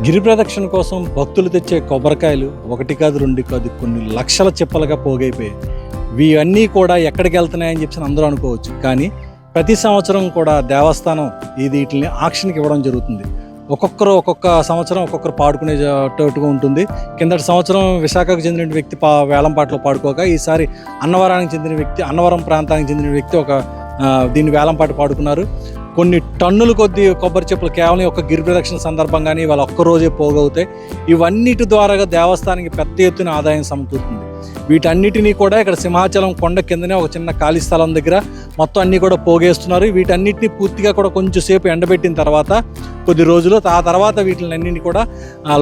గిరి ప్రదక్షిణ కోసం భక్తులు తెచ్చే కొబ్బరికాయలు ఒకటి కాదు రెండు కాదు కొన్ని లక్షల చిప్పలుగా పోగైపోయాయి. ఇవన్నీ కూడా ఎక్కడికి వెళ్తున్నాయని చెప్పి అందరూ అనుకోవచ్చు. కానీ ప్రతి సంవత్సరం కూడా దేవస్థానం వీటిని ఆక్షన్కి ఇవ్వడం జరుగుతుంది. ఒక్కొక్క సంవత్సరం ఒక్కొక్కరు పాడుకునేటట్టుగా ఉంటుంది. కిందటి సంవత్సరం విశాఖకు చెందిన వ్యక్తి వేలంపాటలో పాడుకోక ఈసారి అన్నవరానికి చెందిన వ్యక్తి, అన్నవరం ప్రాంతానికి చెందిన వ్యక్తి దీన్ని వేలంపాట పాడుకున్నారు. కొన్ని టన్నుల కొద్ది కొబ్బరి చెప్పులు కేవలం ఒక గిరి ప్రదక్షిణ సందర్భంగానే ఇవాళ ఒక్కరోజే పోగవుతాయి. ఇవన్నిటి ద్వారా దేవస్థానానికి పెద్ద ఎత్తున ఆదాయం సమకూరుతుంది. వీటన్నిటినీ కూడా ఇక్కడ సింహాచలం కొండ కిందనే ఒక చిన్న ఖాళీ స్థలం దగ్గర మొత్తం అన్నీ కూడా పోగేస్తున్నారు. వీటన్నిటిని పూర్తిగా కూడా కొంచెం సేపు ఎండబెట్టిన తర్వాత కొద్ది రోజులు ఆ తర్వాత వీటిని కూడా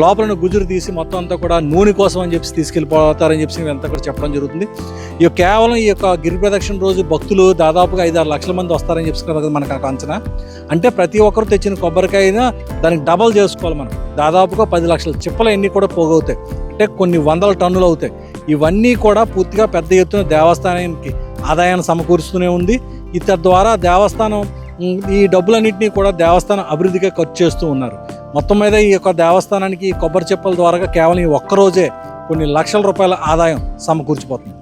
లోపల గుజురు తీసి మొత్తం అంతా కూడా నూనె కోసం అని చెప్పి తీసుకెళ్ళిపోతారని చెప్పి ఇదంతా కూడా చెప్పడం జరుగుతుంది. కేవలం ఈ యొక్క గిరి ప్రదక్షిణ రోజు భక్తులు దాదాపుగా 5-6 లక్షల మంది వస్తారని చెప్పి మనకు అంచనా. అంటే ప్రతి ఒక్కరు తెచ్చిన కొబ్బరికాయ దానికి డబల్ చేసుకోవాలి. మనం దాదాపుగా 10 లక్షల చిప్పలు అన్నీ కూడా పోగవుతాయి. అంటే కొన్ని వందల టన్నులు అవుతాయి. ఇవన్నీ కూడా పూర్తిగా పెద్ద ఎత్తున దేవస్థానానికి ఆదాయాన్ని సమకూరుస్తూనే ఉంది. తద్వారా దేవస్థానం ఈ డబ్బులన్నింటినీ కూడా దేవస్థానం అభివృద్ధిగా ఖర్చు చేస్తూ ఉన్నారు. మొత్తం మీద ఈ యొక్క దేవస్థానానికి కొబ్బరి చెప్పల ద్వారా కేవలం ఈ ఒక్కరోజే కొన్ని లక్షల రూపాయల ఆదాయం సమకూర్చిపోతుంది.